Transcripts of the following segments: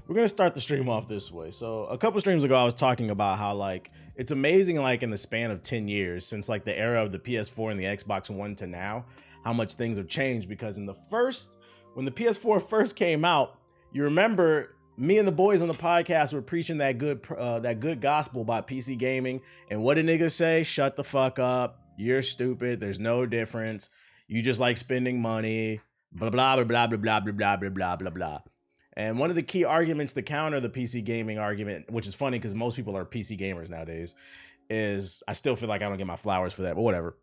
We're gonna start the stream off this way. So a couple streams ago, I was talking about how like it's amazing, like in the span of 10 years since like the era of the PS4 and the Xbox One to now, how much things have changed. Because when the PS4 first came out, you remember me and the boys on the podcast were preaching that good gospel about PC gaming. And what did niggas say? Shut the fuck up. You're stupid. There's no difference. You just like spending money. Blah blah blah blah blah blah blah blah blah blah blah. And one of the key arguments to counter the PC gaming argument, which is funny because most people are PC gamers nowadays, is I still feel like I don't get my flowers for that, but whatever.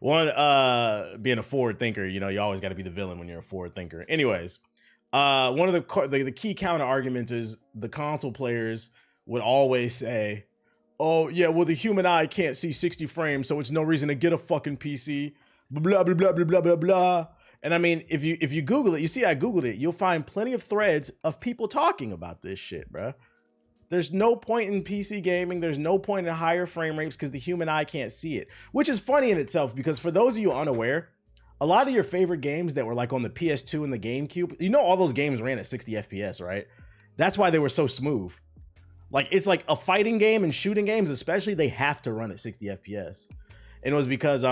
Being a forward thinker, you know, you always got to be the villain when you're a forward thinker. Anyways, one of the key counter arguments is the console players would always say, "Oh yeah, well the human eye can't see 60 frames, so it's no reason to get a fucking PC." Blah blah blah blah blah blah blah. And I mean, if you Google it, you see I Googled it, you'll find plenty of threads of people talking about this shit, bro. There's no point in PC gaming. There's no point in higher frame rates because the human eye can't see it, which is funny in itself because for those of you unaware, a lot of your favorite games that were like on the PS2 and the GameCube, you know, all those games ran at 60 FPS, right? That's why they were so smooth. Like it's like a fighting game and shooting games, especially, they have to run at 60 FPS. And it was because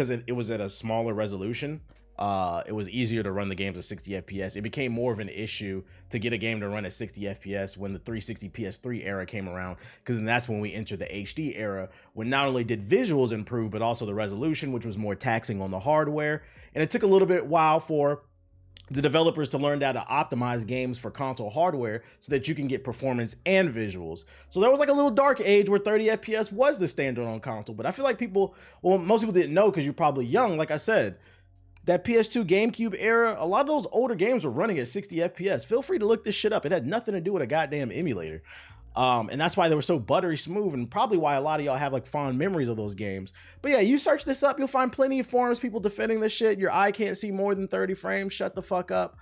it was at a smaller resolution. It was easier to run the games at 60 FPS. It became more of an issue to get a game to run at 60 FPS when the 360 PS3 era came around, because then that's when we entered the HD era, when not only did visuals improve, but also the resolution, which was more taxing on the hardware. And it took a little bit while for the developers to learn how to optimize games for console hardware so that you can get performance and visuals. So there was like a little dark age where 30 FPS was the standard on console. But I feel like most people didn't know because you're probably young. Like I said, that PS2 GameCube era, a lot of those older games were running at 60 FPS. Feel free to look this shit up. It had nothing to do with a goddamn emulator. And that's why they were so buttery smooth, and probably why a lot of y'all have like fond memories of those games. But yeah, you search this up, you'll find plenty of forums, people defending this shit. Your eye can't see more than 30 frames. Shut the fuck up.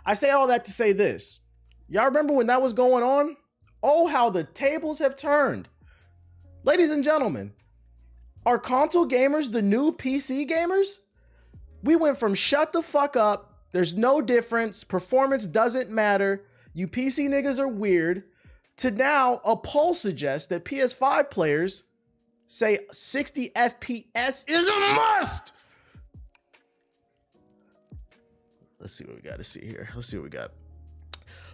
I say all that to say this. Y'all remember when that was going on? Oh, how the tables have turned. Ladies and gentlemen, are console gamers the new PC gamers? We went from shut the fuck up, there's no difference, performance doesn't matter, you PC niggas are weird, to now a poll suggests that PS5 players say 60 FPS is a must. Let's see what we got to see here. Let's see what we got.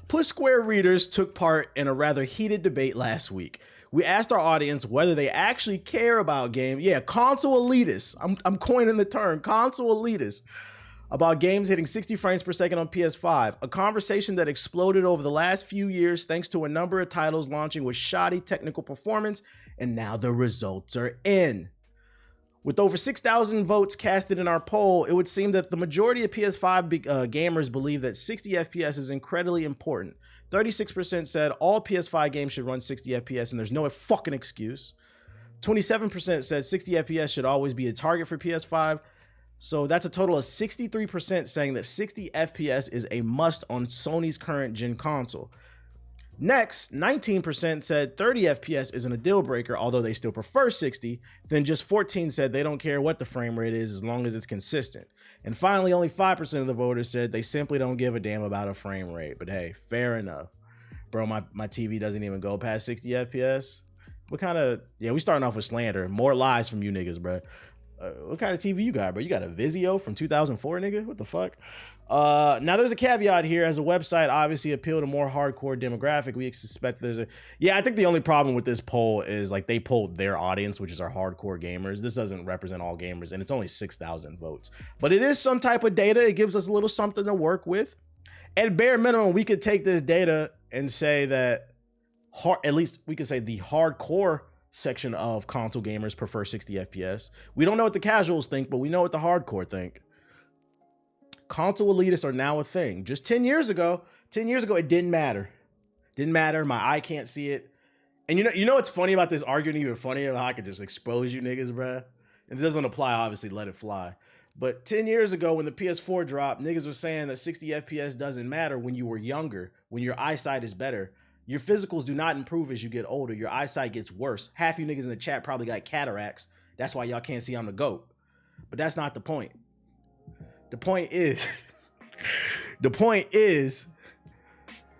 Push Square readers took part in a rather heated debate last week. We asked our audience whether they actually care about games. Yeah, console elitists. I'm coining the term, console elitists. About games hitting 60 frames per second on PS5, a conversation that exploded over the last few years thanks to a number of titles launching with shoddy technical performance, and now the results are in. With over 6,000 votes casted in our poll, it would seem that the majority of PS5 gamers believe that 60 FPS is incredibly important. 36% said all PS5 games should run 60 FPS and there's no fucking excuse. 27% said 60 FPS should always be a target for PS5. So that's a total of 63% saying that 60 FPS is a must on Sony's current gen console. Next, 19% said 30 FPS isn't a deal breaker, although they still prefer 60. Then just 14 said they don't care what the frame rate is as long as it's consistent. And finally, only 5% of the voters said they simply don't give a damn about a frame rate. But hey, fair enough. Bro, my TV doesn't even go past 60 FPS. What kind of... Yeah, we starting off with slander. More lies from you niggas, bro. What kind of TV you got, bro? You got a Vizio from 2004, nigga? What the fuck? Now there's a caveat here. As a website obviously appeal to more hardcore demographic, we suspect there's a... Yeah, I think the only problem with this poll is like they polled their audience, which is our hardcore gamers. This doesn't represent all gamers, and it's only 6,000 votes. But it is some type of data. It gives us a little something to work with. At bare minimum, we could take this data and say that, at least we could say the hardcore section of console gamers prefer 60 FPS. We don't know what the casuals think, but we know what the hardcore think. Console elitists are now a thing. Just 10 years ago, it didn't matter. Didn't matter. My eye can't see it. And you know what's funny about this argument, even funnier, how I could just expose you niggas, bruh? And it doesn't apply, obviously, let it fly. But 10 years ago, when the PS4 dropped, niggas were saying that 60 FPS doesn't matter when you were younger, when your eyesight is better. Your physicals do not improve as you get older. Your eyesight gets worse. Half you niggas in the chat probably got cataracts. That's why y'all can't see I'm the GOAT. But that's not the point. The point is, The point is,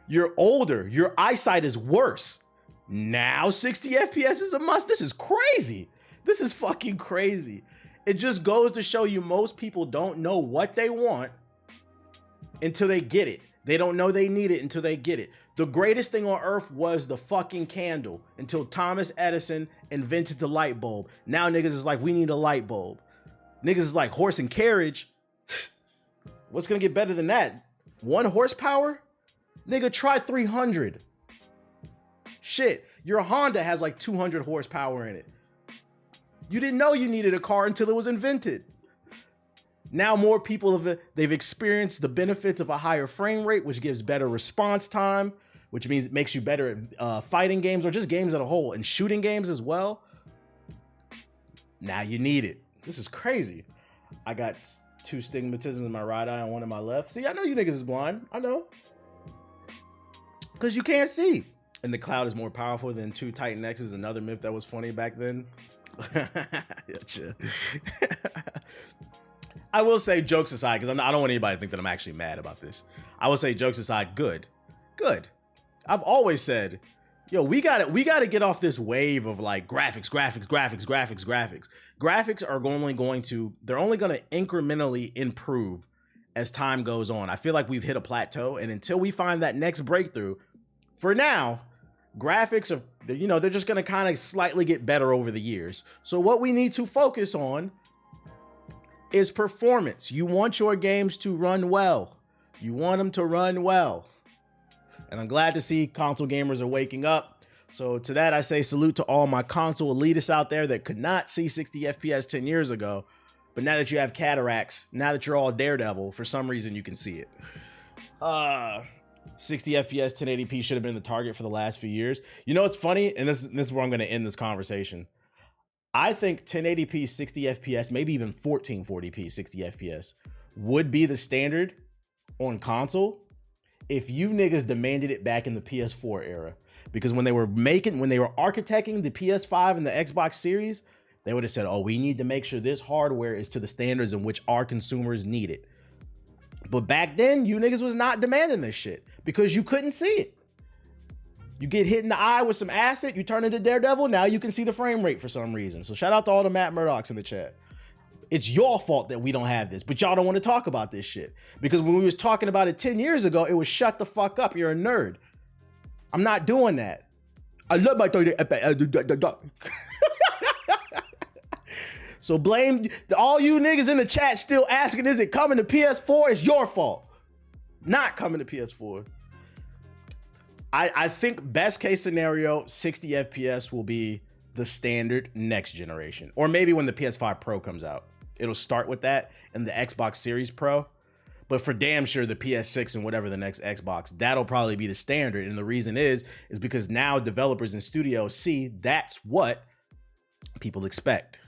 you're older. Your eyesight is worse. Now 60 FPS is a must. This is crazy. This is fucking crazy. It just goes to show you most people don't know what they want until they get it. They don't know they need it until they get it. The greatest thing on earth was the fucking candle until Thomas Edison invented the light bulb. Now niggas is like, we need a light bulb. Niggas is like, horse and carriage. What's gonna get better than that? 1 horsepower? Nigga, try 300. Shit, your Honda has like 200 horsepower in it. You didn't know you needed a car until it was invented. Now more people they've experienced the benefits of a higher frame rate, which gives better response time, which means it makes you better at fighting games or just games as a whole, and shooting games as well. Now you need it. This is crazy. I got 2 stigmatisms in my right eye and 1 in my left. See, I know you niggas is blind. I know. Because you can't see. And the cloud is more powerful than 2 Titan X's, another myth that was funny back then. I will say, jokes aside, because I don't want anybody to think that I'm actually mad about this. I will say, jokes aside, good. I've always said, yo, we gotta get off this wave of like graphics. Graphics are only going to incrementally improve as time goes on. I feel like we've hit a plateau, and until we find that next breakthrough, for now, graphics are, they're just gonna kind of slightly get better over the years. So what we need to focus on is performance. You want your games to run well. You want them to run well. And I'm glad to see console gamers are waking up. So to that, I say salute to all my console elitists out there that could not see 60 FPS 10 years ago. But now that you have cataracts, now that you're all Daredevil, for some reason you can see it. 60 FPS 1080p should have been the target for the last few years. You know what's funny? And this is where I'm going to end this conversation. I think 1080p 60 FPS, maybe even 1440p 60 FPS would be the standard on console if you niggas demanded it back in the PS4 era. Because when they were architecting the PS5 and the Xbox Series, they would have said, oh, we need to make sure this hardware is to the standards in which our consumers need it. But back then, you niggas was not demanding this shit because you couldn't see it. You get hit in the eye with some acid, you turn into Daredevil, now you can see the frame rate for some reason. So shout out to all the Matt Murdochs in the chat. It's your fault that we don't have this, but y'all don't want to talk about this shit. Because when we was talking about it 10 years ago, it was shut the fuck up, you're a nerd. I'm not doing that. I love my 30 FPS. So blame all you niggas in the chat still asking, is it coming to PS4? It's your fault. Not coming to PS4. I think best case scenario, 60 FPS will be the standard next generation. Or maybe when the PS5 Pro comes out. It'll start with that and the Xbox Series Pro. But for damn sure, the PS6 and whatever the next Xbox, that'll probably be the standard. And the reason is because now developers and studios see that's what people expect.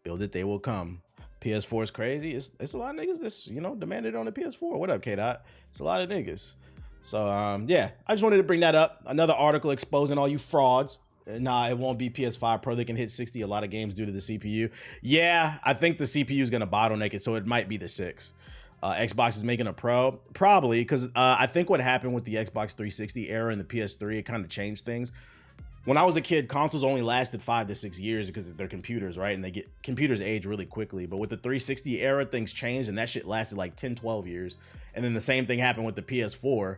Build it, they will come. PS4 is crazy. It's a lot of niggas that's, demanded on the PS4. What up, K-Dot? It's a lot of niggas. So, yeah, I just wanted to bring that up. Another article exposing all you frauds. Nah, it won't be PS5 Pro. They can hit 60 a lot of games due to the CPU. Yeah, I think the CPU is going to bottleneck it, so it might be the 6. Xbox is making a Pro. Probably, because I think what happened with the Xbox 360 era and the PS3, it kind of changed things. When I was a kid, consoles only lasted 5 to 6 years because they're computers, right? And computers age really quickly. But with the 360 era, things changed, and that shit lasted like 10, 12 years. And then the same thing happened with the PS4.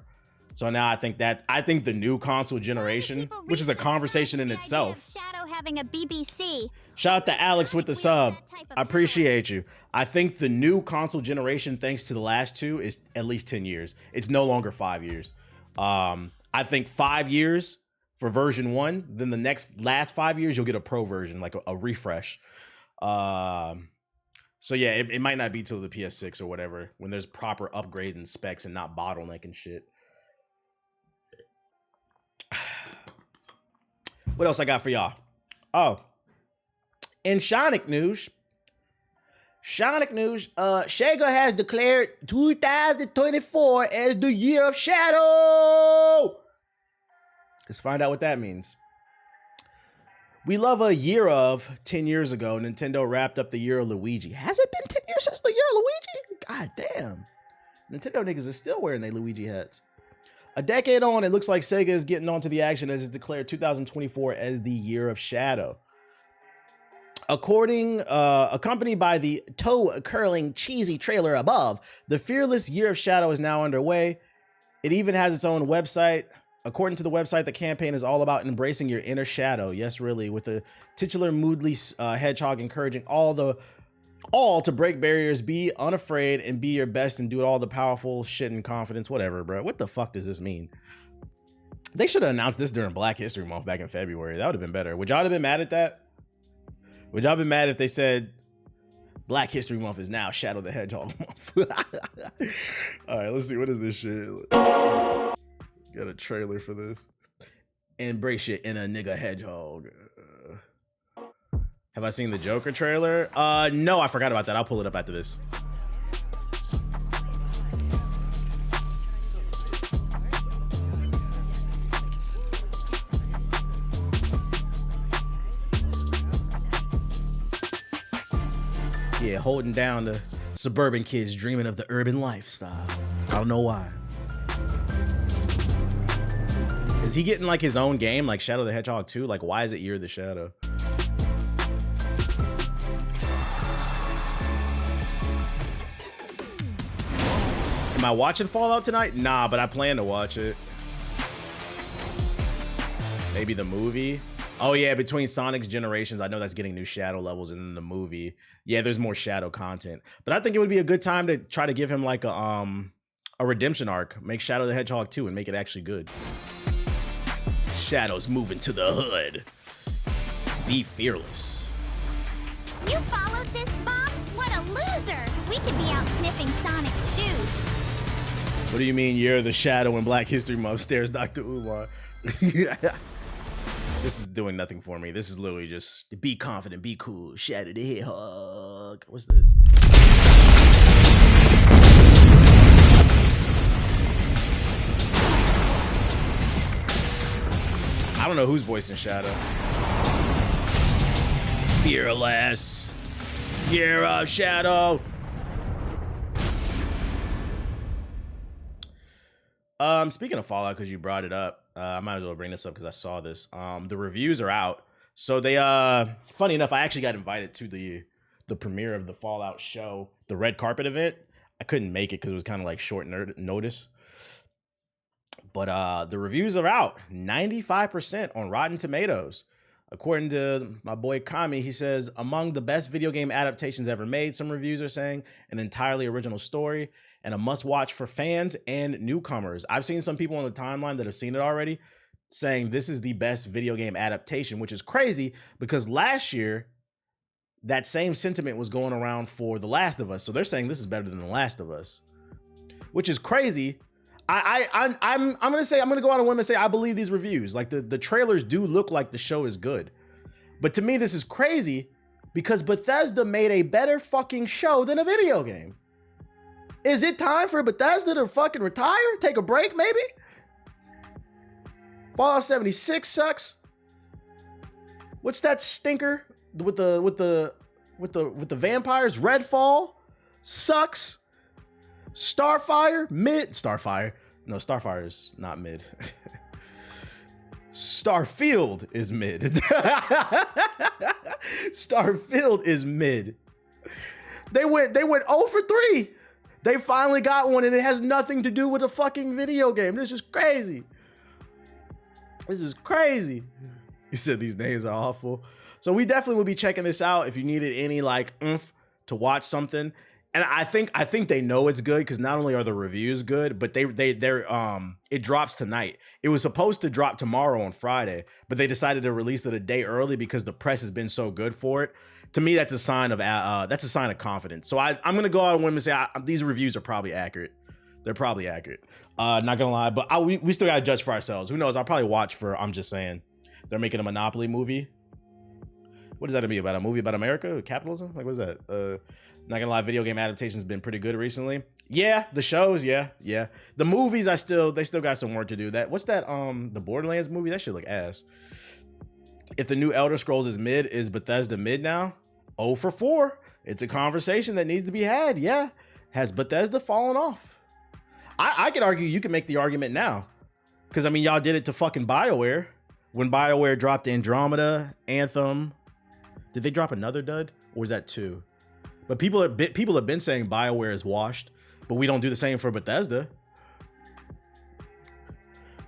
So now I think the new console generation, which is a conversation in itself. Shadow having a BBC. Shout out to Alex with the sub. I appreciate you. I think the new console generation, thanks to the last 2, is at least 10 years. It's no longer 5 years. I think 5 years for version 1. Then the last 5 years, you'll get a Pro version, like a refresh. So yeah, it might not be till the PS6 or whatever, when there's proper upgrades and specs and not bottleneck and shit. What else I got for y'all? Oh, in Sonic news, Sega has declared 2024 as the year of Shadow. Let's find out what that means. We love a year of 10 years ago. Nintendo wrapped up the year of Luigi. Has it been 10 years since the year of Luigi? God damn. Nintendo niggas are still wearing their Luigi hats. A decade on, it looks like Sega is getting onto the action as it's declared 2024 as the Year of Shadow. Accompanied by the toe-curling cheesy trailer above, the fearless Year of Shadow is now underway. It even has its own website. According to the website, the campaign is all about embracing your inner shadow. Yes, really, with the titular moodly hedgehog encouraging all to break barriers, be unafraid, and be your best, and do all the powerful shit in confidence. Whatever, bro. What the fuck does this mean? They should have announced this during Black History Month back in February. That would have been better. Would y'all have been mad at that? Would y'all be mad if they said Black History Month is now Shadow the Hedgehog Month? All right, let's see. What is this shit? Got a trailer for this. Embrace your inner nigga hedgehog. Have I seen the Joker trailer? No, I forgot about that. I'll pull it up after this. Yeah, holding down the suburban kids dreaming of the urban lifestyle. I don't know why. Is he getting like his own game, like Shadow the Hedgehog 2? Like, why is it Year of the Shadow? Am I watching Fallout tonight? Nah, but I plan to watch it. Maybe the movie. Oh yeah, between Sonic's generations, I know that's getting new Shadow levels, and then the movie. Yeah, there's more Shadow content. But I think it would be a good time to try to give him like a redemption arc. Make Shadow the Hedgehog 2 and make it actually good. Shadow's moving to the hood. Be fearless. You followed this, Bob? What a loser! We could be out sniffing Sonic's shoes. What do you mean you're the Shadow in Black History Month? Stares Dr. Umar. This is doing nothing for me. This is literally just be confident, be cool, Shadow the Hedgehog. What's this? I don't know who's voicing Shadow. Fearless. Year of Shadow. Speaking of Fallout, because you brought it up, I might as well bring this up because I saw this. The reviews are out. So they, funny enough, I actually got invited to the premiere of the Fallout show, the red carpet event. I couldn't make it because it was kind of like short notice. But the reviews are out. 95% on Rotten Tomatoes. According to my boy Kami, he says, among the best video game adaptations ever made, some reviews are saying an entirely original story and a must-watch for fans and newcomers. I've seen some people on the timeline that have seen it already saying this is the best video game adaptation, which is crazy because last year, that same sentiment was going around for The Last of Us. So they're saying this is better than The Last of Us, which is crazy. I'm gonna go out on a whim and say I believe these reviews. Like the trailers do look like the show is good, but to me this is crazy because Bethesda made a better fucking show than a video game. Is it time for Bethesda to fucking retire? Take a break, maybe? Fallout 76 sucks. What's that stinker with the vampires? Redfall sucks. Starfire, mid. Starfire. No, Starfire is not mid. Starfield is mid. Starfield is mid. They went 0 for 3. They finally got one and it has nothing to do with a fucking video game. This is crazy. This is crazy. You said these names are awful. So we definitely will be checking this out if you needed any like oomph to watch something. And I think they know it's good because not only are the reviews good, but it drops tonight. It was supposed to drop tomorrow on Friday, but they decided to release it a day early because the press has been so good for it. To me, that's a sign of confidence. So I'm gonna go out on a whim and say these reviews are probably accurate. They're probably accurate. Not gonna lie, but we still gotta judge for ourselves. Who knows? I'll probably watch for. I'm just saying, they're making a Monopoly movie. What is that gonna be about? A movie about America, capitalism? Like, what is that? Not gonna lie, video game adaptations been pretty good recently. Yeah, the shows, yeah. The movies, they still got some work to do. What's that? The Borderlands movie, that shit look ass. If the new Elder Scrolls is mid, is Bethesda mid now? 0 for 4. It's a conversation that needs to be had. Yeah, has Bethesda fallen off? I could argue you can make the argument now. Because, I mean, y'all did it to fucking BioWare. When BioWare dropped Andromeda, Anthem. Did they drop another dud? Or was that 2? But people have been saying BioWare is washed. But we don't do the same for Bethesda.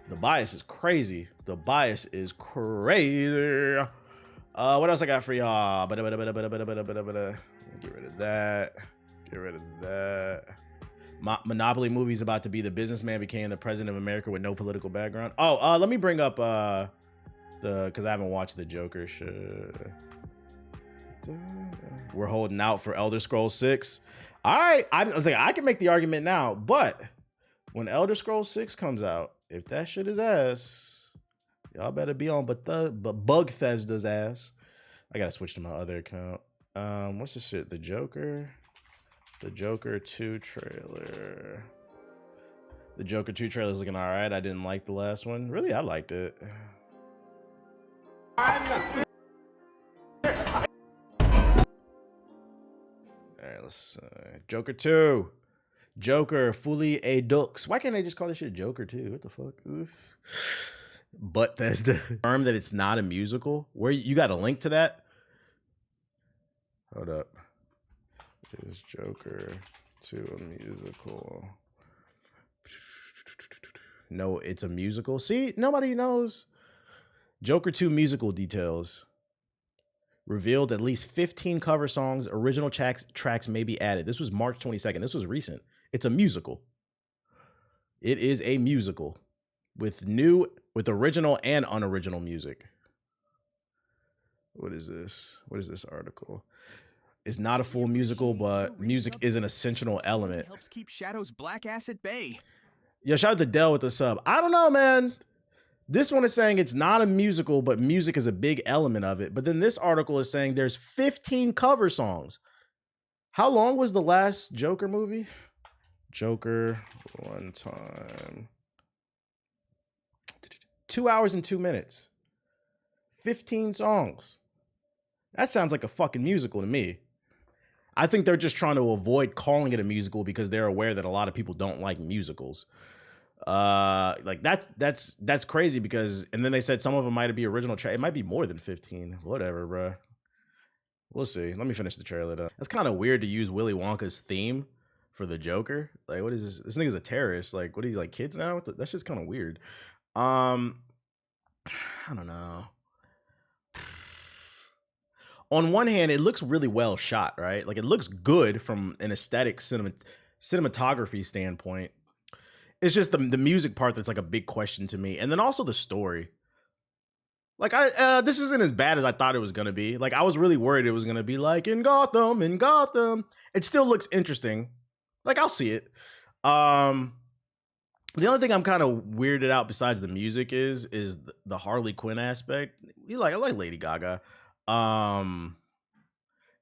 The bias is crazy. The bias is crazy. What else I got for y'all? Get rid of that. Get rid of that. Monopoly movie's about to be the businessman became the president of America with no political background. Oh, let me bring up because I haven't watched the Joker shit. We're holding out for Elder Scrolls 6. All right, I was like, I can make the argument now, but when Elder Scrolls 6 comes out, if that shit is ass, y'all better be on Bugthesda's ass. I gotta switch to my other account. What's this shit? The Joker 2 trailer. The Joker 2 trailer is looking all right. I didn't like the last one. Really, I liked it. All right, let's Joker 2. Joker fully a dux. Why can't they just call this shit Joker 2? What the fuck? Oof. But that's the confirm that it's not a musical. Where you got a link to that? Hold up. Is Joker 2 a musical? No, it's a musical. See, nobody knows. Joker 2 musical details. Revealed at least 15 cover songs. Original tracks may be added. This was March 22nd. This was recent. It's a musical. It is a musical with original and unoriginal music. What is this? What is this article? It's not a full musical, but music is an essential element. Helps keep shadows black ass at bay. Yo, shout out to Dell with the sub. I don't know, man. This one is saying it's not a musical, but music is a big element of it. But then this article is saying there's 15 cover songs. How long was the last Joker movie? Joker one time. 2 hours and 2 minutes. 15 songs. That sounds like a fucking musical to me. I think they're just trying to avoid calling it a musical because they're aware that a lot of people don't like musicals. Like that's crazy because, and then they said some of them might be original track. It might be more than 15. Whatever, bro. We'll see. Let me finish the trailer though. That's kind of weird to use Willy Wonka's theme for the Joker. Like, what is this? This nigga's a terrorist. Like, what are you, like kids now? That shit's kind of weird. I don't know. On one hand, it looks really well shot, right? Like, it looks good from an aesthetic cinematography standpoint. It's just the music part that's like a big question to me. And then also the story. Like, this isn't as bad as I thought it was going to be. Like, I was really worried it was going to be like in Gotham. It still looks interesting. Like, I'll see it. The only thing I'm kind of weirded out besides the music is the Harley Quinn aspect. I like Lady Gaga.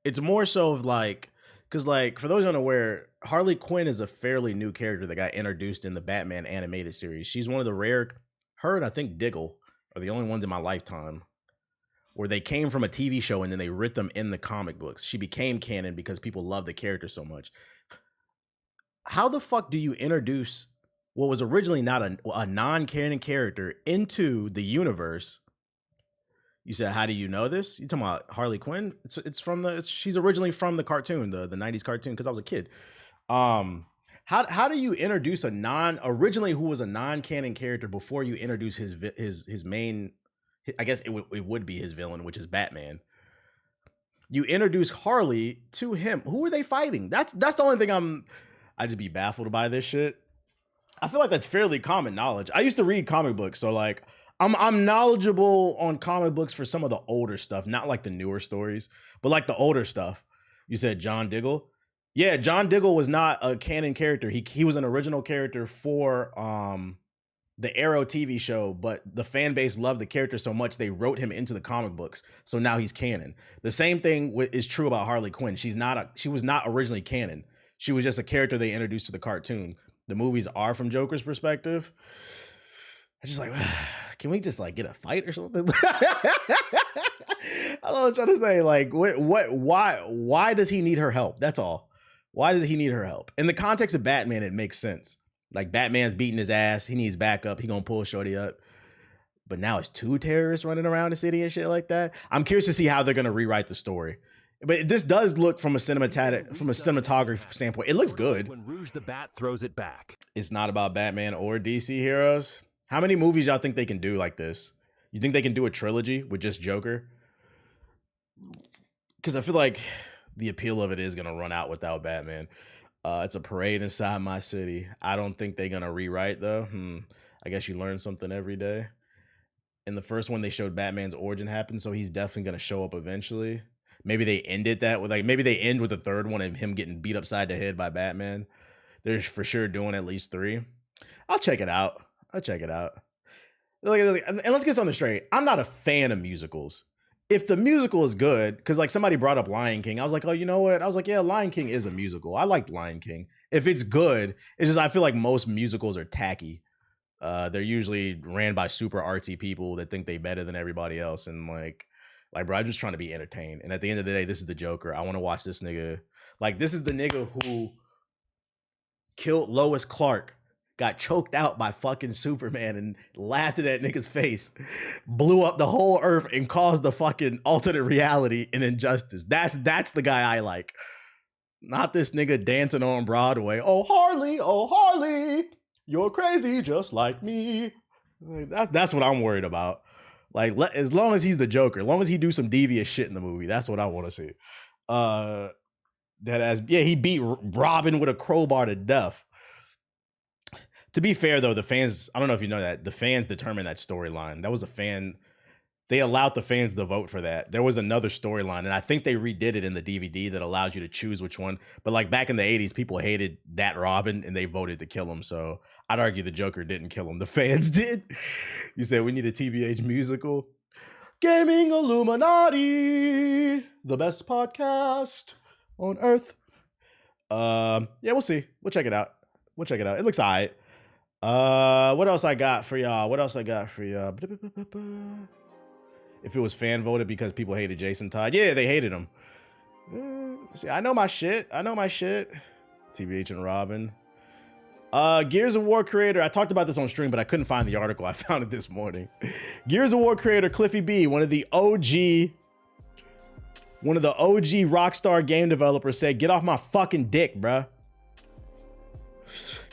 It's more so of like, because like for those unaware, Harley Quinn is a fairly new character that got introduced in the Batman animated series. She's one of the rare, her and I think Diggle are the only ones in my lifetime where they came from a TV show and then they writ them in the comic books. She became canon because people love the character so much. How the fuck do you introduce what was originally not a non-canon character into the universe? You said, how do you know this? You talking about Harley Quinn? She's originally from the cartoon, the 90s cartoon, because I was a kid. How do you introduce originally who was a non-canon character before you introduce his main, I guess it would be his villain, which is Batman. You introduce Harley to him. Who are they fighting? That's the only thing I just be baffled by this shit. I feel like that's fairly common knowledge. I used to read comic books, so like I'm knowledgeable on comic books for some of the older stuff, not like the newer stories, but like the older stuff. You said John Diggle. Yeah, John Diggle was not a canon character. He was an original character for the Arrow TV show, but the fan base loved the character so much they wrote him into the comic books. So now he's canon. The same thing is true about Harley Quinn. She was not originally canon. She was just a character they introduced to the cartoon. The movies are from Joker's perspective. I just like, can we just like get a fight or something? I was trying to say, like, why does he need her help? That's all. Why does he need her help? In the context of Batman, it makes sense. Like Batman's beating his ass. He needs backup. He gonna pull Shorty up. But now it's 2 terrorists running around the city and shit like that. I'm curious to see how they're gonna rewrite the story. But this does look from a cinematography standpoint, it looks good. When Rouge the Bat throws it back. It's not about Batman or DC heroes. How many movies y'all think they can do like this? You think they can do a trilogy with just Joker? Because I feel like the appeal of it is gonna run out without Batman. It's a parade inside my city. I don't think they're gonna rewrite though. I guess you learn something every day. In the first one, they showed Batman's origin happen, so he's definitely gonna show up eventually. Maybe they ended that with maybe they end with the third one and him getting beat upside the head by Batman. They're for sure doing at least 3. I'll check it out. And let's get something straight. I'm not a fan of musicals. If the musical is good, because like somebody brought up Lion King, I was like, oh, you know what? I was like, yeah, Lion King is a musical. I liked Lion King. If it's good, it's just I feel like most musicals are tacky. They're usually ran by super artsy people that think they better than everybody else, and like, bro, I'm just trying to be entertained. And at the end of the day, this is the Joker. I want to watch this nigga. Like, this is the nigga who killed Lois Clark, got choked out by fucking Superman and laughed at that nigga's face, blew up the whole earth and caused the fucking alternate reality and injustice. That's the guy I like. Not this nigga dancing on Broadway. Oh, Harley, you're crazy just like me. Like, that's what I'm worried about. Like, as long as he's the Joker, as long as he do some devious shit in the movie, that's what I want to see. He beat Robin with a crowbar to death. To be fair, though, the fans, I don't know if you know that, the fans determined that storyline. That was they allowed the fans to vote for that. There was another storyline, and I think they redid it in the DVD that allows you to choose which one. But like back in the 80s, people hated that Robin, and they voted to kill him. So I'd argue the Joker didn't kill him. The fans did. You said we need a TBH musical. Gaming Illuminati, the best podcast on earth. Yeah, we'll see. We'll check it out. It looks all right. What else I got for y'all? If it was fan voted because people hated Jason Todd. Yeah, they hated him. See, I know my shit. TBH and Robin. Gears of War creator, I talked about this on stream, but I couldn't find the article. I found it this morning. Gears of War creator Cliffy B, one of the OG Rockstar game developers, said, "Get off my fucking dick, bruh."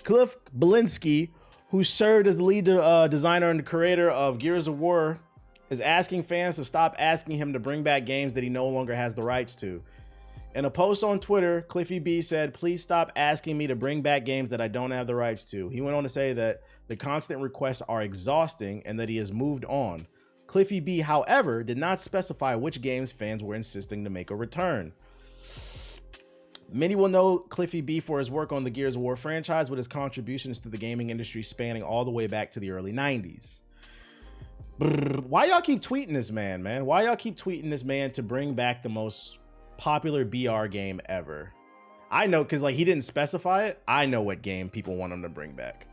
Cliff Belinsky, who served as the lead designer and creator of Gears of War, is asking fans to stop asking him to bring back games that he no longer has the rights to. In a post on Twitter, Cliffy B said, "Please stop asking me to bring back games that I don't have the rights to." He went on to say that the constant requests are exhausting and that he has moved on. Cliffy B, however, did not specify which games fans were insisting to make a return. Many will know Cliffy B for his work on the Gears of War franchise, with his contributions to the gaming industry spanning all the way back to the early 90s. Why y'all keep tweeting this man? Why y'all keep tweeting this man to bring back the most popular BR game ever? I know, because like he didn't specify it. I know what game people want him to bring back.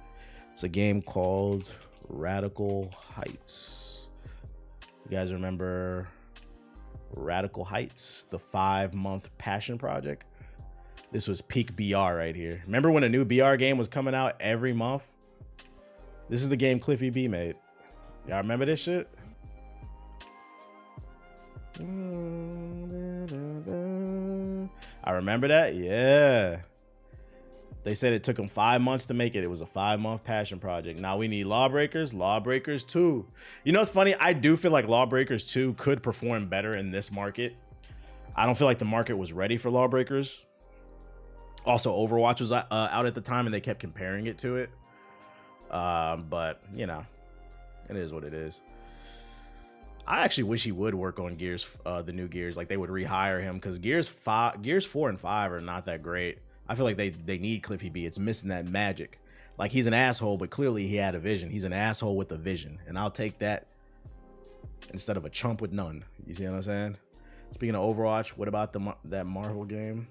It's a game called Radical Heights. You guys remember Radical Heights, the 5-month passion project? This was peak BR right here. Remember when a new BR game was coming out every month? This is the game Cliffy B made. Y'all remember this shit? I remember that. Yeah. They said it took them 5 months to make it. It was a 5-month passion project. Now we need Lawbreakers 2. You know what's funny? I do feel like Lawbreakers 2 could perform better in this market. I don't feel like the market was ready for Lawbreakers. Also, Overwatch was out at the time and they kept comparing it to it. But, you know, it is what it is. I actually wish he would work on Gears, the new Gears. Like they would rehire him, because Gears 4 and 5 are not that great. I feel like they need Cliffy B. It's missing that magic. Like he's an asshole, but clearly he had a vision. He's an asshole with a vision, and I'll take that instead of a chump with none. You see what I'm saying? Speaking of Overwatch, what about that Marvel game?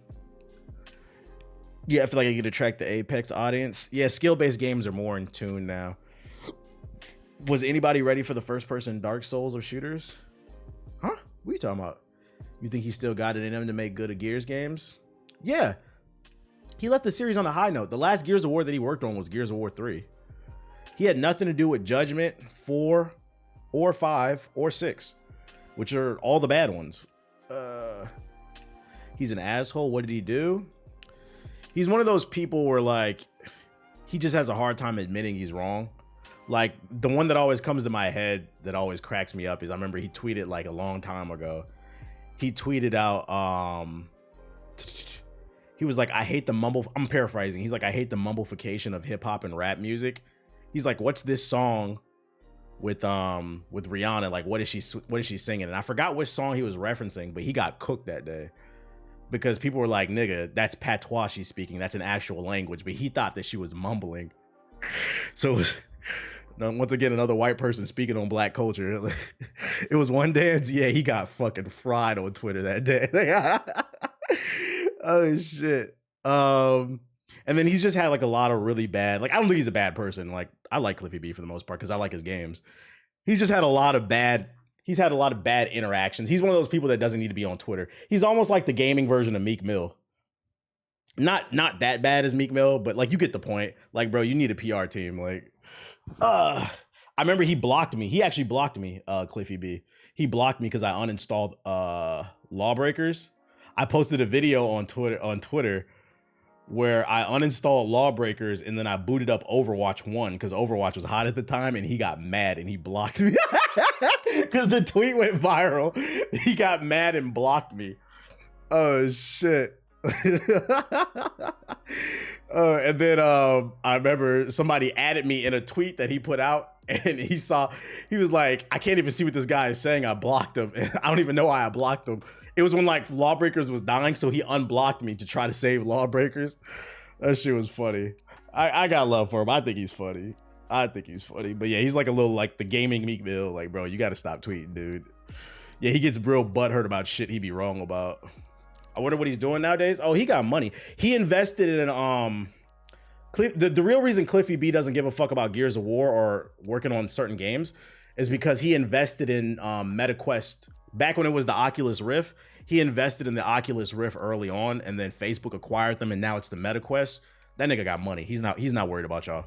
Yeah, I feel like I could attract the Apex audience. Yeah, skill-based games are more in tune now. Was anybody ready for the first-person Dark Souls of shooters? Huh? What are you talking about? You think he still got it in him to make good Gears games? Yeah. He left the series on a high note. The last Gears of War that he worked on was Gears of War 3. He had nothing to do with Judgment 4 or 5 or 6, which are all the bad ones. He's an asshole. What did he do? He's one of those people where like he just has a hard time admitting he's wrong. Like the one that always comes to my head that always cracks me up is I remember he tweeted like a long time ago. He tweeted out he was like, I hate the I'm paraphrasing. He's like, I hate the mumblification of hip hop and rap music. He's like, what's this song with Rihanna? Like, what is she singing? And I forgot which song he was referencing, but he got cooked that day because people were like, nigga, that's patois she's speaking. That's an actual language. But he thought that she was mumbling. So once again, another white person speaking on black culture. It was one dance. Yeah, he got fucking fried on Twitter that day. Oh shit. And then he's just had like a lot of really bad, like I don't think he's a bad person. Like I like Cliffy B for the most part because I like his games. He's just had a lot of bad interactions. He's one of those people that doesn't need to be on Twitter. He's almost like the gaming version of Meek Mill. Not that bad as Meek Mill, but like you get the point. Like, bro, you need a PR team. Like, I remember he blocked me. He actually blocked me, Cliffy B. He blocked me because I uninstalled Lawbreakers. I posted a video on Twitter where I uninstalled Lawbreakers and then I booted up Overwatch 1 because Overwatch was hot at the time and he got mad and he blocked me because the tweet went viral. He got mad and blocked me. Oh shit. And then I remember somebody added me in a tweet that he put out and he was like, I can't even see what this guy is saying. I blocked him. I don't even know why I blocked him. It was when like Lawbreakers was dying, so he unblocked me to try to save Lawbreakers. That shit was funny. I got love for him. I think he's funny. But yeah, he's like a little like the gaming Meek Mill. Like, bro, you got to stop tweeting, dude. Yeah, he gets real butthurt about shit he be wrong about. I wonder what he's doing nowadays. Oh, he got money. He invested in the real reason Cliffy B doesn't give a fuck about Gears of War or working on certain games is because he invested in MetaQuest. Back when it was the Oculus Rift, he invested in the Oculus Rift early on, and then Facebook acquired them, and now it's the MetaQuest. That nigga got money. He's not worried about y'all.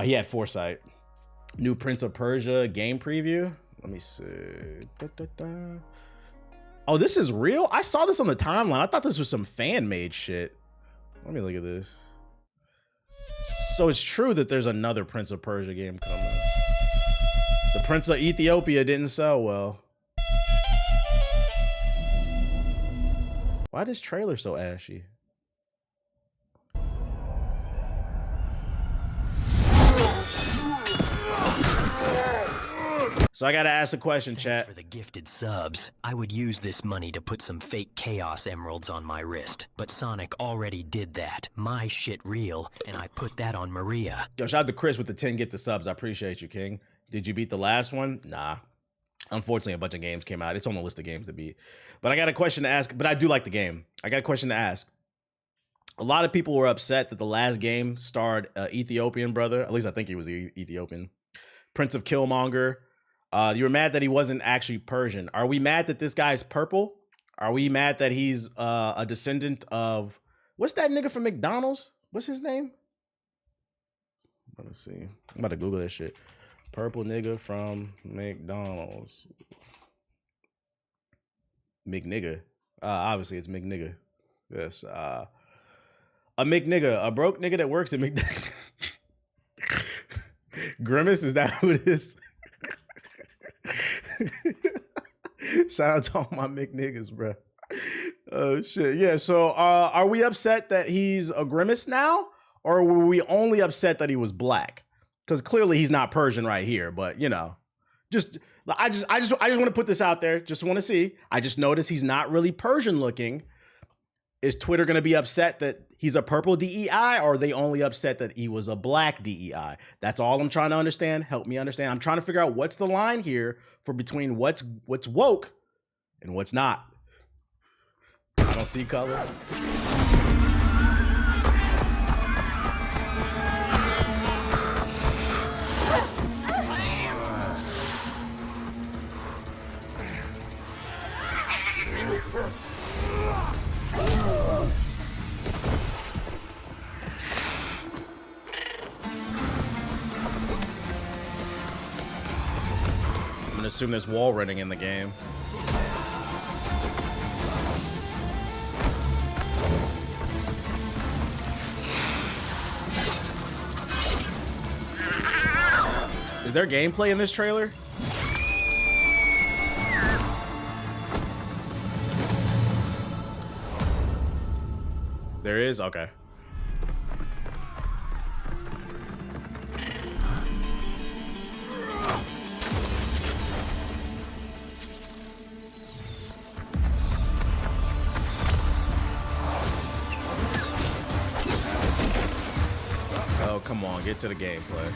He had foresight. New Prince of Persia game preview. Let me see. Oh, this is real? I saw this on the timeline. I thought this was some fan-made shit. Let me look at this. So it's true that there's another Prince of Persia game coming. The Prince of Ethiopia didn't sell well. Why this trailer so ashy? So I gotta ask a question, chat. For the gifted subs, I would use this money to put some fake Chaos Emeralds on my wrist. But Sonic already did that. My shit real, and I put that on Maria. Yo, shout out to Chris with the 10 gifted subs. I appreciate you, King. Did you beat the last one? Nah. Unfortunately, a bunch of games came out. It's on the list of games to beat. But I got a question to ask, but I do like the game. I got a question to ask. A lot of people were upset that the last game starred Ethiopian brother. At least I think he was Ethiopian. Prince of Killmonger. You were mad that he wasn't actually Persian. Are we mad that this guy's purple? Are we mad that he's a descendant of... What's that nigga from McDonald's? What's his name? Let's see. I'm about to Google that shit. Purple nigga from McDonald's. McNigga. Obviously, it's McNigga. Yes. A McNigga. A broke nigga that works at McDonald's. Grimace, is that who it is? Shout out to all my McNiggas, bro. Oh, shit. Yeah, so are we upset that he's a Grimace now? Or were we only upset that he was black? Because clearly he's not Persian right here, but you know, I just want to put this out there. Just want to see. I just noticed he's not really Persian looking. Is Twitter going to be upset that he's a purple DEI, or are they only upset that he was a black DEI? That's all I'm trying to understand. Help me understand. I'm trying to figure out what's the line here for between what's woke and what's not. I don't see color. to assume there's wall running in the game. Is there gameplay in this trailer? There is? Okay. Oh, come on, get to the gameplay.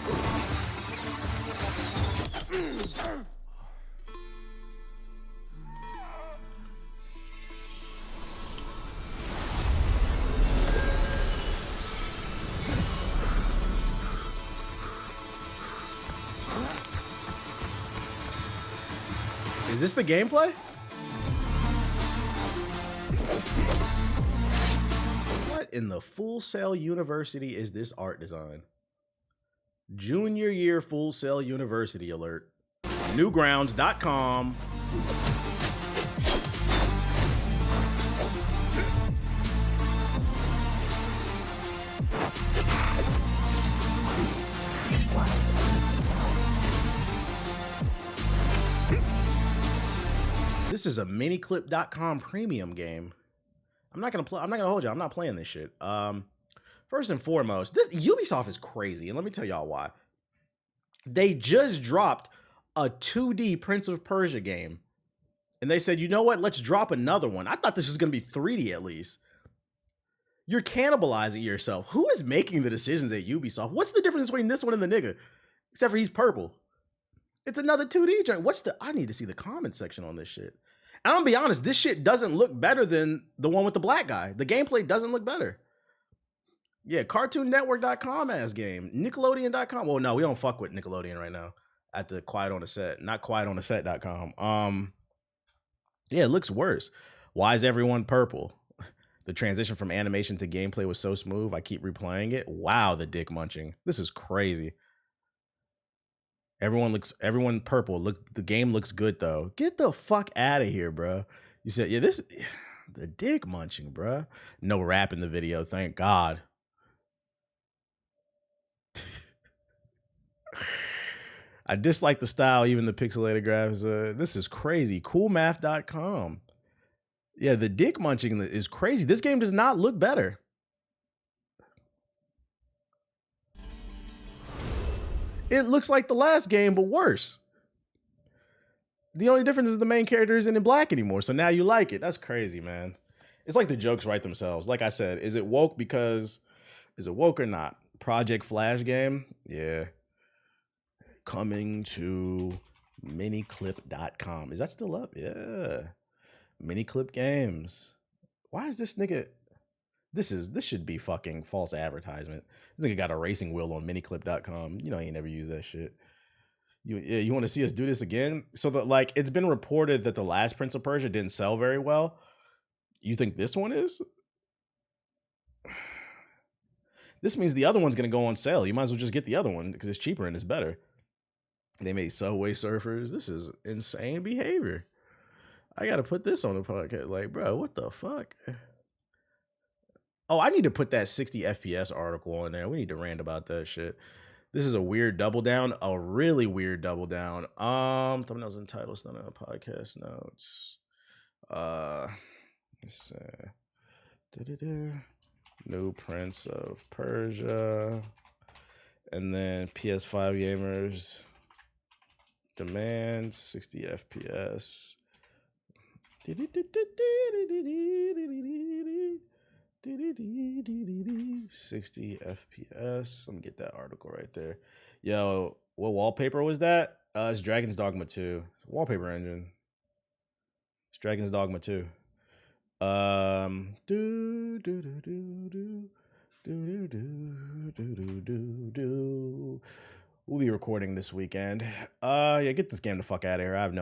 Is this the gameplay? What in the Full Sail University is this art design? Junior year Full Sail University alert. Newgrounds.com. This is a miniclip.com premium game. I'm not gonna hold you. I'm not playing this shit. First and foremost, this Ubisoft is crazy, and let me tell y'all why. They just dropped a 2D Prince of Persia game, and they said, you know what? Let's drop another one. I thought this was gonna be 3D at least. You're cannibalizing yourself. Who is making the decisions at Ubisoft? What's the difference between this one and the nigga? Except for he's purple. It's another 2D joint. I need to see the comment section on this shit. And I'm gonna be honest, this shit doesn't look better than the one with the black guy. The gameplay doesn't look better. Yeah, CartoonNetwork.com ass game. Nickelodeon.com. Well, no, we don't fuck with Nickelodeon right now. At the Quiet on the Set. Not QuietOnTheSet.com. Yeah, it looks worse. Why is everyone purple? The transition from animation to gameplay was so smooth, I keep replaying it. Wow, the dick munching. This is crazy. Everyone purple. Look, the game looks good though. Get the fuck out of here, bro. You said, yeah, the dick munching, bro. No rap in the video, thank God. I dislike the style, even the pixelated graphics. This is crazy. Coolmath.com. Yeah, the dick munching is crazy. This game does not look better. It looks like the last game, but worse. The only difference is the main character isn't in black anymore, so now you like it. That's crazy, man. It's like the jokes write themselves. Like I said, is it woke or not? Project Flash game? Yeah. Coming to miniclip.com. Is that still up? Yeah. Miniclip games. Why is this nigga... This should be fucking false advertisement. This nigga got a racing wheel on miniclip.com. You know, he ain't never used that shit. You want to see us do this again? So that, it's been reported that the last Prince of Persia didn't sell very well. You think this one is? This means the other one's gonna go on sale. You might as well just get the other one because it's cheaper and it's better. They made Subway Surfers. This is insane behavior. I gotta put this on the podcast. Like, bro, what the fuck? Oh, I need to put that 60 FPS article in there. We need to rant about that shit. This is a weird double down, a really weird double down. Thumbnails and titles, not on the podcast notes. Let's see. New Prince of Persia. And then PS5 gamers demand 60 FPS. 60 FPS. Let me get that article right there. Yo, what wallpaper was that? It's Dragon's Dogma 2. Wallpaper engine. It's Dragon's Dogma 2. We'll be recording this weekend. Yeah, get this game the fuck out of here. I have no